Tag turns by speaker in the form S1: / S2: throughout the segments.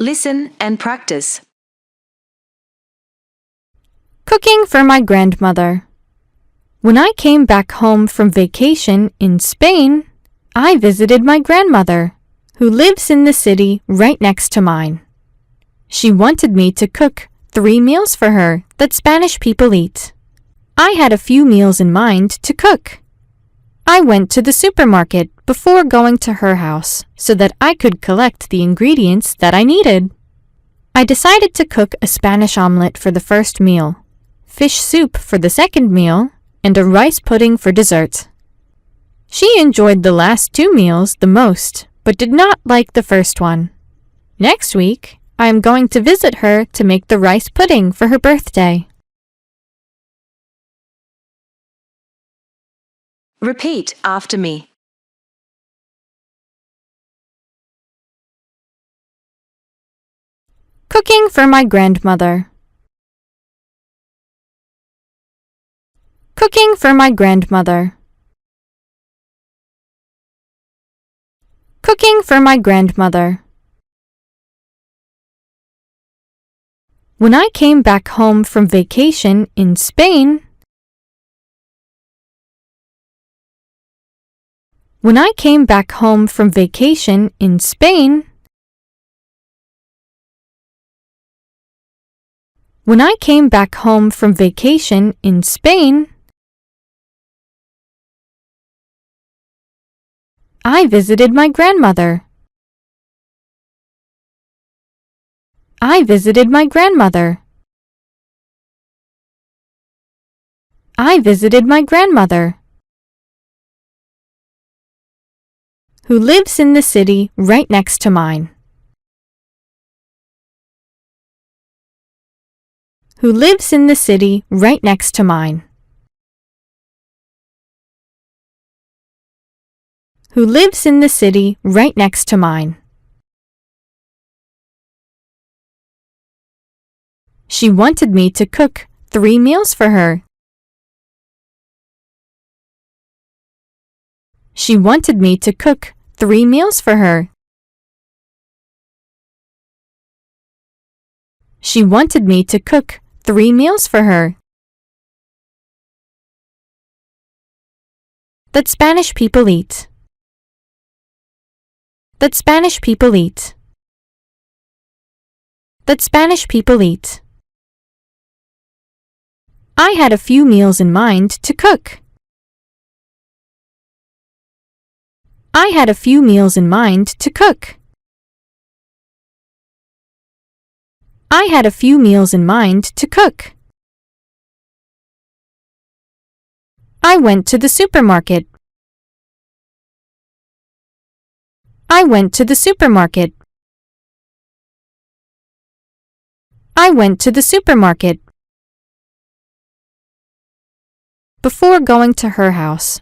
S1: Listen and practice.
S2: Cooking for my grandmother. When I came back home from vacation in Spain, I visited my grandmother, who lives in the city right next to mine. She wanted me to cook 3 meals for her that Spanish people eat. I had a few meals in mind to cook. I went to the supermarket before going to her house so that I could collect the ingredients that I needed. I decided to cook a Spanish omelette for the first meal, fish soup for the second meal, and a rice pudding for dessert. She enjoyed the last 2 meals the most, but did not like the first one. Next week, I am going to visit her to make the rice pudding for her birthday.
S1: Repeat after me.
S2: Cooking for my grandmother. Cooking for my grandmother. Cooking for my grandmother. When I came back home from vacation in Spain, When I came back home from vacation in Spain, When I came back home from vacation in Spain, I visited my grandmother. I visited my grandmother. I visited my grandmother, who lives in the city right next to mine. Who lives in the city right next to mine. Who lives in the city right next to mine. She wanted me to cook 3 meals for her. She wanted me to cook 3 meals for her. She wanted me to cook 3 meals for her that Spanish people eat. That Spanish people eat. That Spanish people eat. I had a few meals in mind to cook. I had a few meals in mind to cook. I had a few meals in mind to cook. I went to the supermarket. I went to the supermarket. I went to the supermarket before going to her house.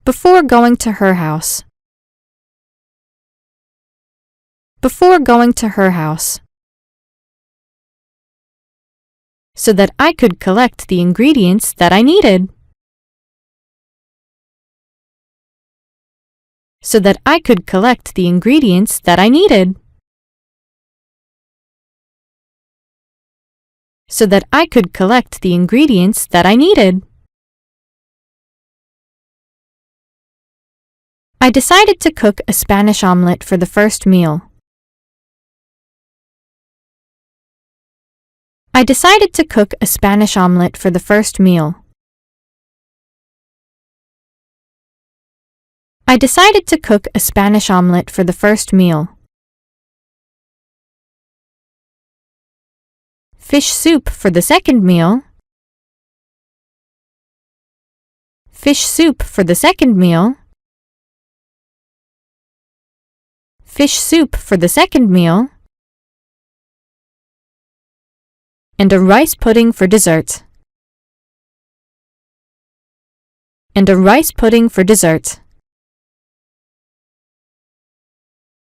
S2: Before going to her house. Before going to her house, so that I could collect the ingredients that I needed. So that I could collect the ingredients that I needed. So that I could collect the ingredients that I needed. I decided to cook a Spanish omelette for the first meal. I decided to cook a Spanish omelette for the first meal. I decided to cook a Spanish omelette for the first meal. Fish soup for the second meal. Fish soup for the second meal. Fish soup for the second meal. And a rice pudding for dessert. And a rice pudding for dessert.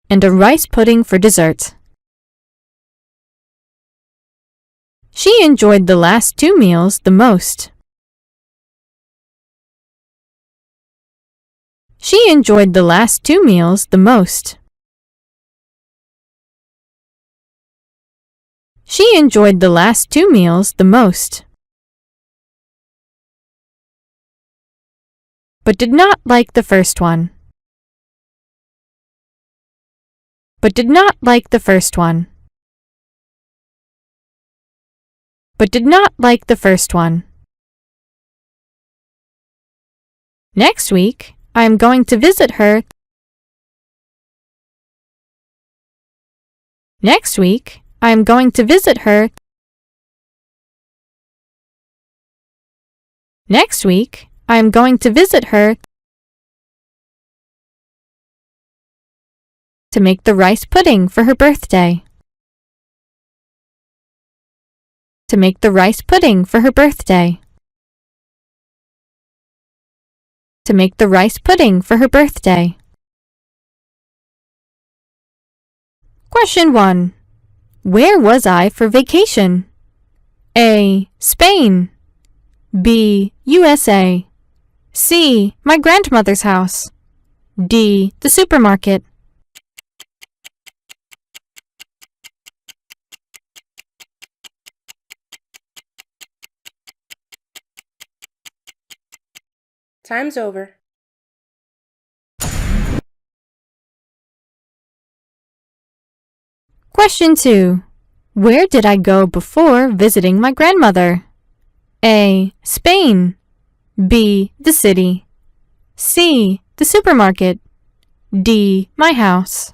S2: And a rice pudding for dessert. She enjoyed the last 2 meals the most. She enjoyed the last 2 meals the most. She enjoyed the last 2 meals the most, but did not like the first one. But did not like the first one. But did not like the first one. Next week, I am going to visit her. Next week, I am going to visit her. Next week, I am going to visit her to make the rice pudding for her birthday. To make the rice pudding for her birthday. To make the rice pudding for her birthday. Question 1. Where was I for vacation? A. Spain. B. USA. C. My grandmother's house. D. The supermarket.
S3: Time's over.
S2: Question 2. Where did I go before visiting my grandmother? A. Spain. B. The city. C. The supermarket. D. My house.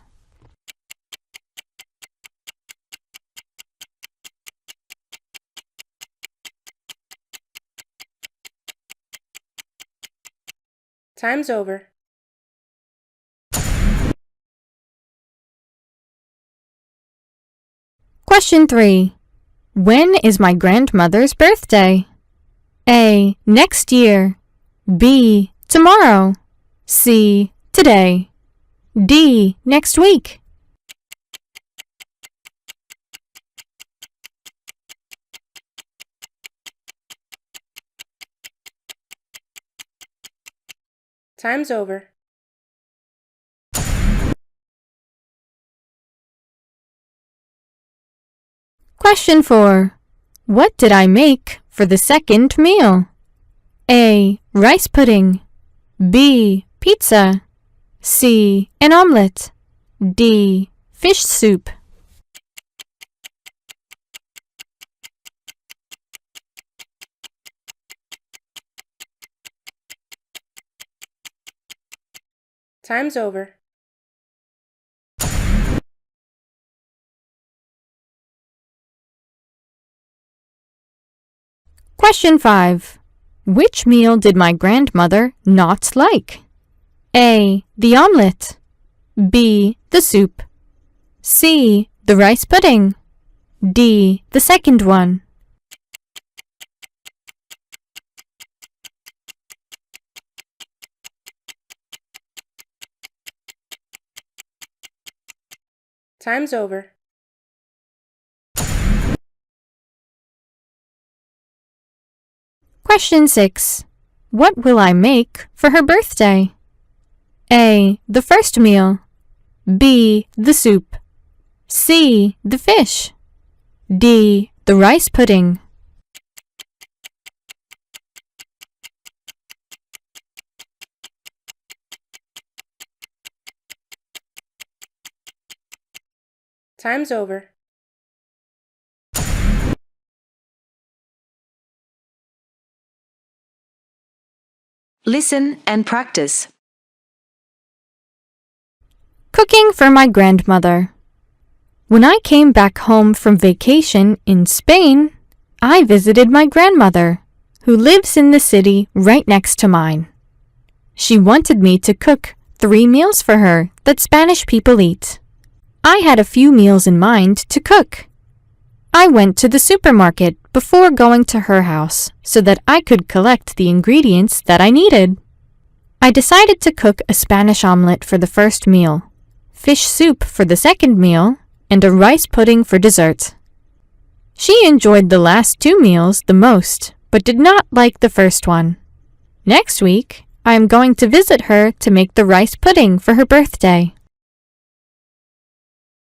S3: Time's over.
S2: Question 3. When is my grandmother's birthday? A. Next year. B. Tomorrow. C. Today. D. Next week.
S3: Time's over.
S2: Question 4. What did I make for the second meal? A. Rice pudding. B. Pizza. C. An omelette. D. Fish soup.
S3: Time's over.
S2: Question 5. Which meal did my grandmother not like? A. The omelette. B. The soup. C. The rice pudding. D. The second one.
S3: Time's over.
S2: Question 6. What will I make for her birthday? A. The first meal. B. The soup. C. The fish. D. The rice pudding.
S3: Time's over.
S1: Listen and practice.
S2: Cooking for my grandmother. When I came back home from vacation in Spain, I visited my grandmother, who lives in the city right next to mine. She wanted me to cook 3 meals for her that Spanish people eat. I had a few meals in mind to cook. I went to the supermarket before going to her house so that I could collect the ingredients that I needed. I decided to cook a Spanish omelette for the first meal, fish soup for the second meal, and a rice pudding for dessert. She enjoyed the last 2 meals the most, but did not like the first one. Next week, I am going to visit her to make the rice pudding for her birthday.